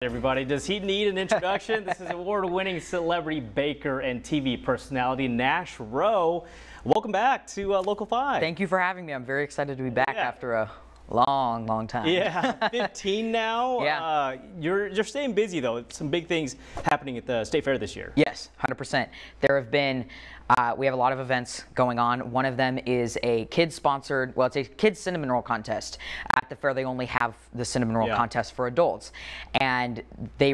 Everybody, does he need an introduction? This is award-winning celebrity baker and TV personality Nash Roe. Welcome back to Local 5. Thank you for having me. I'm very excited to be back after a long time. Yeah, 15 now. Yeah. You're staying busy though. Some big things happening at the State Fair this year. Yes, 100%. There have been, we have a lot of events going on. One of them is a kids-sponsored, well, it's a kids cinnamon roll contest. At the fair, they only have the cinnamon roll contest for adults. And they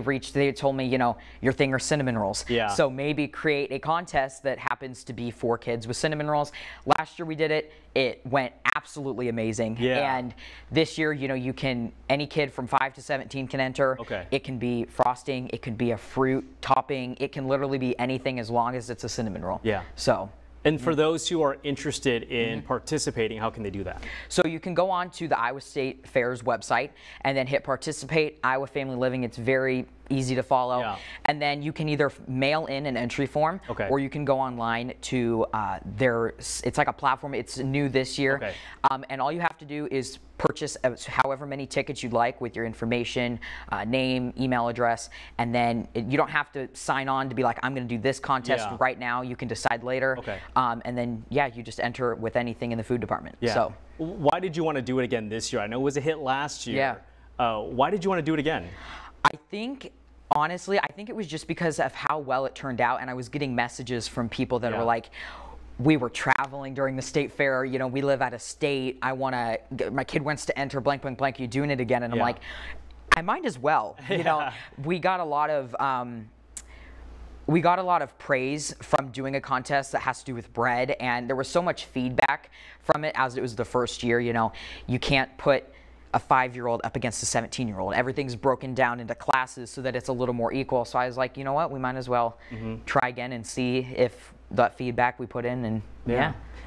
told me, you know, your thing are cinnamon rolls. Yeah. So maybe create a contest that happens to be for kids with cinnamon rolls. Last year we did it. It went absolutely amazing. Yeah. And this year, you know, any kid from 5 to 17 can enter. Okay. It can be frosting, it could be a fruit topping, it can literally be anything as long as it's a cinnamon roll. Yeah. So. And for those who are interested in participating, how can they do that? So you can go on to the Iowa State Fair's website and then hit participate, Iowa Family Living. It's very easy to follow. Yeah. And then you can either mail in an entry form or you can go online to it's like a platform. It's new this year. Okay. And all you have to do is purchase however many tickets you'd like with your information, name, email address, and then you don't have to sign on to be like, I'm going to do this contest right now. You can decide later. Okay. And then, you just enter with anything in the food department. Yeah. So. Why did you want to do it again this year? I know it was a hit last year. Yeah. Why did you want to do it again? I think, honestly, it was just because of how well it turned out, and I was getting messages from people that were like, we were traveling during the state fair, you know, we live out of state, my kid wants to enter blank, blank, blank, you doing it again? And I'm like, I might as well. You know, we got a lot of praise from doing a contest that has to do with bread, and there was so much feedback from it as it was the first year. You know, you can't put a 5-year-old up against a 17-year-old. Everything's broken down into classes so that it's a little more equal. So I was like, you know what, we might as well try again and see if that feedback we put in, and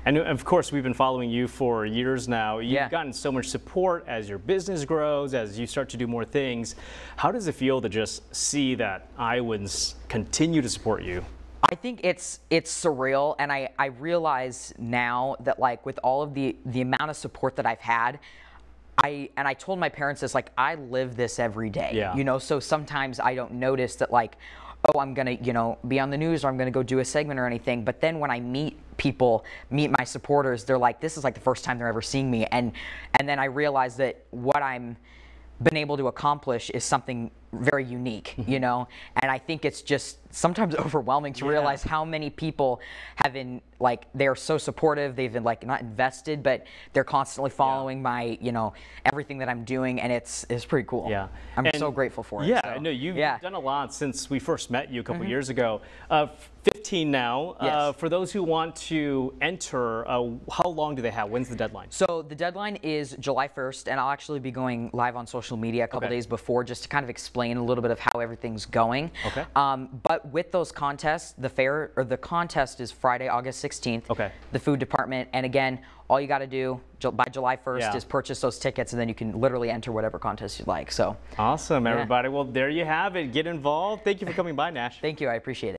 And of course, we've been following you for years now. You've gotten so much support as your business grows, as you start to do more things. How does it feel to just see that Iowans continue to support you? I think it's surreal, and I realize now that, like, with all of the amount of support that I've had, I told my parents this, like, I live this every day, you know, so sometimes I don't notice that, like, oh, I'm gonna, you know, be on the news, or I'm gonna go do a segment or anything. But then when I meet my supporters, they're like, this is like the first time they're ever seeing me, and then I realize that what I'm been able to accomplish is something very unique, you know, and I think it's just sometimes overwhelming to realize how many people have been, like, they're so supportive, they've been, like, not invested, but they're constantly following my, you know, everything that I'm doing, and it's pretty cool. Yeah, I'm so grateful for it. Yeah, I know you've done a lot since we first met you a couple years ago. 15 now. For those who want to enter, how long do they have? When's the deadline? So the deadline is July 1st, and I'll actually be going live on social media a couple days before, just to kind of explain a little bit of how everything's going. Okay. But with those contests, the contest is Friday, August 16th. Okay. The food department, and again, all you got to do by July 1st is purchase those tickets, and then you can literally enter whatever contest you'd like. So awesome, everybody. Well, there you have it. Get involved. Thank you for coming by, Nash. Thank you. I appreciate it.